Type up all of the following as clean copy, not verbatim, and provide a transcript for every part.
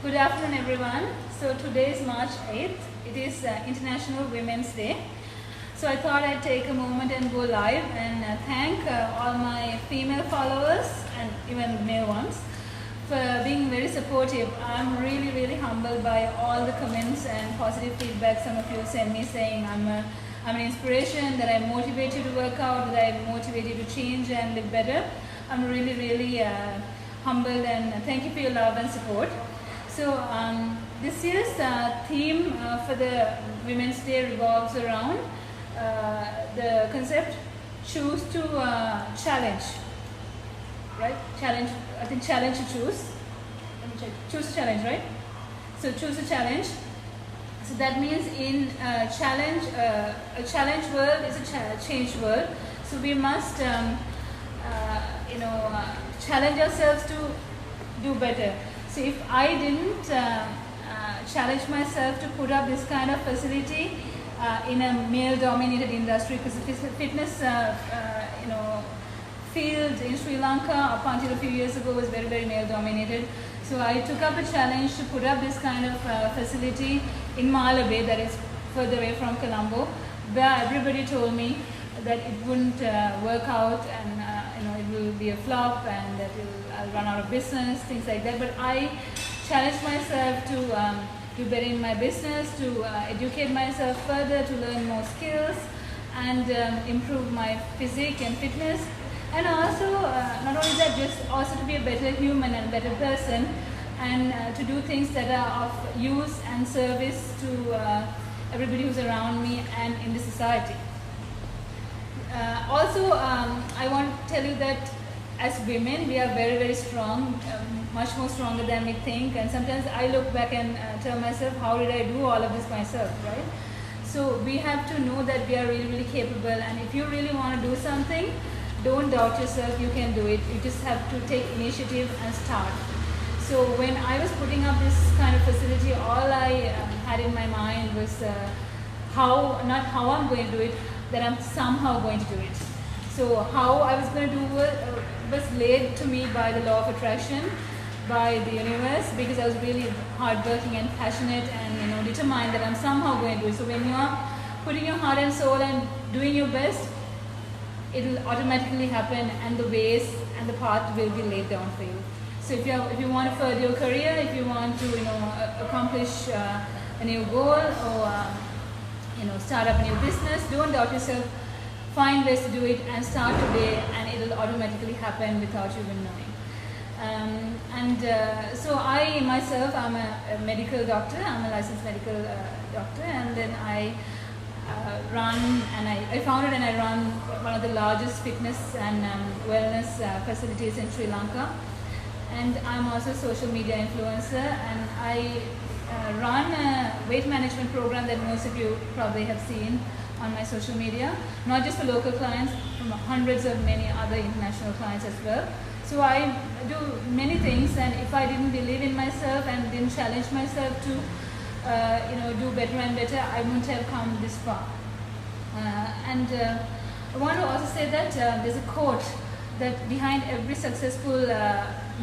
Good afternoon, everyone. So today is March 8th. It is International Women's Day. So I thought I'd take a moment and go live and thank all my female followers and even male ones for being very supportive. I'm really humbled by all the comments and positive feedback some of you send me saying I'm an inspiration, that I motivate you to work out, that I motivate you to change and live better. I'm really humbled, and thank you for your love and support. So this year's theme for the Women's Day revolves around the concept choose to challenge, right? Challenge, I think challenge to choose. Let me check. Choose to challenge, right? So choose to challenge. So that means in a challenge world is a change world. So we must, challenge ourselves to do better. So if I didn't challenge myself to put up this kind of facility in a male-dominated industry, because the fitness, field in Sri Lanka up until a few years ago was very male-dominated. So I took up a challenge to put up this kind of facility in Malabar, that is further away from Colombo, where everybody told me that it wouldn't work out, and it will be a flop, and that I'll run out of business, things like that. But I challenged myself to do better in my business, to educate myself further, to learn more skills, and improve my physique and fitness. And also, not only that, just also to be a better human and better person, and to do things that are of use and service to everybody who's around me and in the society. I want to tell you that as women, we are very strong, much more stronger than we think. And sometimes I look back and tell myself, how did I do all of this myself, right? So we have to know that we are really capable, and if you really want to do something, don't doubt yourself, you can do it. You just have to take initiative and start. So when I was putting up this kind of facility, all I had in my mind was not how I'm going to do it, that I'm somehow going to do it. So how I was going to do it was laid to me by the law of attraction, by the universe, because I was really hardworking and passionate and determined that I'm somehow going to do it. So when you are putting your heart and soul and doing your best, it will automatically happen, and the ways and the path will be laid down for you. So if you want to further your career, if you want to accomplish a new goal, or start up a new business, don't doubt yourself. Find ways to do it and start today, and it will automatically happen without you even knowing. So I myself, I'm a medical doctor. I'm a licensed medical doctor, and then I I founded and I run one of the largest fitness and wellness facilities in Sri Lanka. And I'm also a social media influencer, and I run a weight management program that most of you probably have seen on my social media, not just for local clients, from hundreds of many other international clients as well. So I do many things, and if I didn't believe in myself and didn't challenge myself to do better and better, I wouldn't have come this far. I want to also say that there's a quote that behind every successful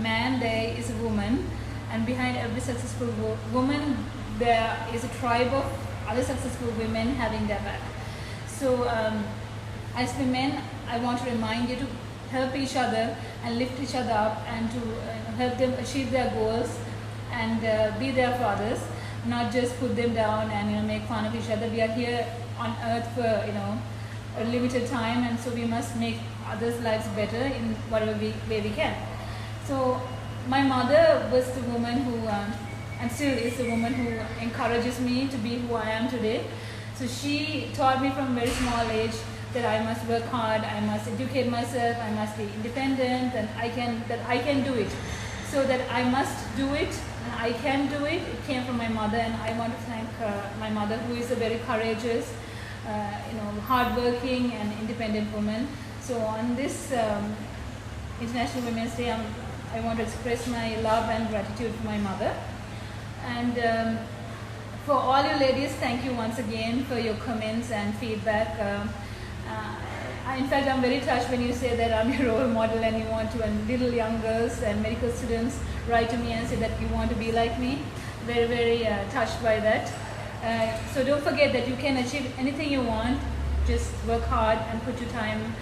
man there is a woman, and behind every successful woman there is a tribe of other successful women having their back. So as women, I want to remind you to help each other and lift each other up, and to help them achieve their goals, and be there for others, not just put them down and make fun of each other. We are here on earth for a limited time, and so we must make others' lives better in whatever way we can. So my mother was the woman who, and still is the woman who encourages me to be who I am today. So she taught me from a very small age that I must work hard, I must educate myself, I must be independent, and that I can do it. So that I must do it, and I can do it. It came from my mother, and I want to thank my mother, who is a very courageous, hardworking and independent woman. So on this International Women's Day, I want to express my love and gratitude for my mother. And for all you ladies, thank you once again for your comments and feedback. In fact, I'm very touched when you say that I'm your role model and you want to, and little young girls and medical students write to me and say that you want to be like me. Very, very touched by that. So don't forget that you can achieve anything you want. Just work hard and put your time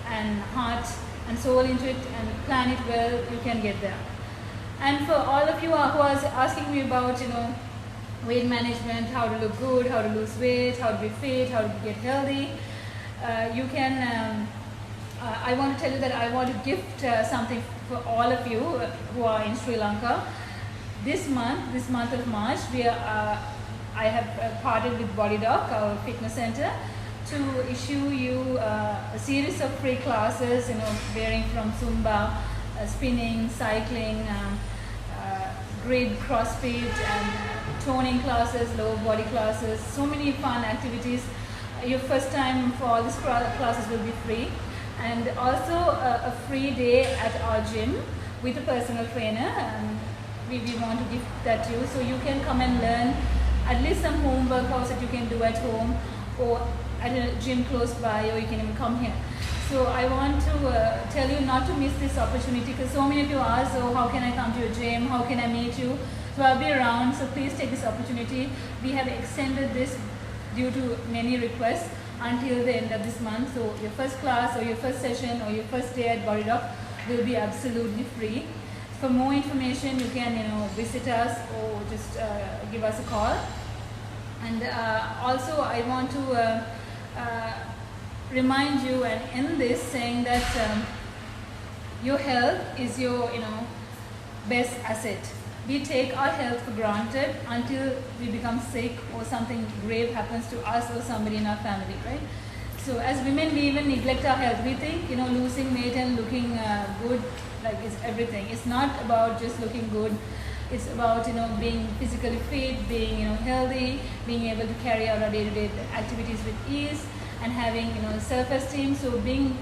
and heart and soul into it and plan it well. You can get there. And for all of you who are asking me about, weight management, how to look good, how to lose weight, how to be fit, how to get healthy, you can. I want to tell you that I want to gift something for all of you who are in Sri Lanka. This month of March, I have partnered with BodyDoc, our fitness center, to issue you a series of free classes, varying from Zumba, spinning, cycling, grid, CrossFit, and toning classes, lower body classes, so many fun activities. Your first time for all these classes will be free, and also a free day at our gym with a personal trainer. We want to give that to you, so you can come and learn at least some home workouts that you can do at home or at a gym close by, or you can even come here. So I want to tell you not to miss this opportunity, because so many of you ask, oh, how can I come to your gym? How can I meet you? So I'll be around, so please take this opportunity. We have extended this due to many requests until the end of this month. So your first class or your first session or your first day at BodyDoc will be absolutely free. For more information, you can visit us or just give us a call. And also I want to remind you and end this saying that your health is your best asset. We take our health for granted until we become sick or something grave happens to us or somebody in our family, right? So as women, we even neglect our health. We think losing weight and looking good is everything. It's not about just looking good. It's about being physically fit, being healthy, being able to carry out our day-to-day activities with ease, and having self-esteem. So being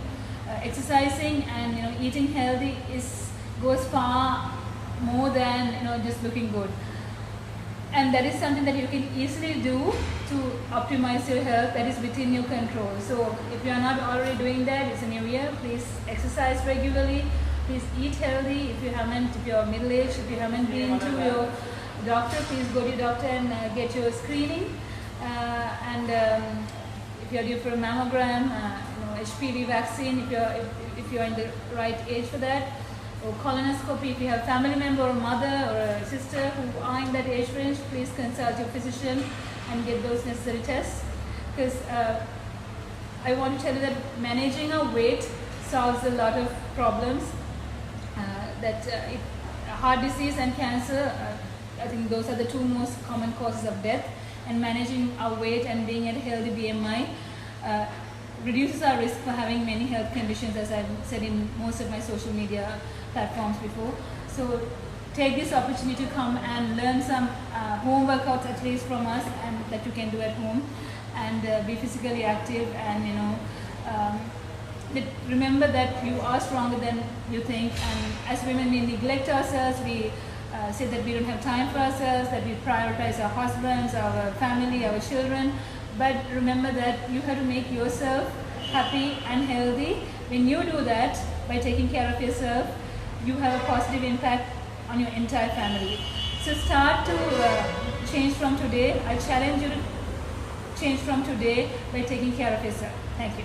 exercising and eating healthy goes far more than just looking good. And that is something that you can easily do to optimize your health. That is within your control. So if you are not already doing that, it's a new year. Please exercise regularly. Please eat healthy. If you are middle-aged, if you haven't been to your doctor, please go to your doctor and get your screening. If you are due for a mammogram, HPV vaccine, if you are in the right age for that, or colonoscopy, if you have a family member or a mother or a sister who are in that age range, please consult your physician and get those necessary tests. Because I want to tell you that managing our weight solves a lot of problems. Heart disease and cancer, I think those are the two most common causes of death. And managing our weight and being at a healthy BMI reduces our risk for having many health conditions, as I've said in most of my social media platforms before. So take this opportunity to come and learn some home workouts at least from us, and that you can do at home, and be physically active, and remember that you are stronger than you think. And as women, we neglect ourselves. We say that we don't have time for ourselves, that we prioritize our husbands, our family, our children. But remember that you have to make yourself happy and healthy. When you do that, by taking care of yourself, you have a positive impact on your entire family. So start to change from today. I challenge you to change from today by taking care of yourself. Thank you.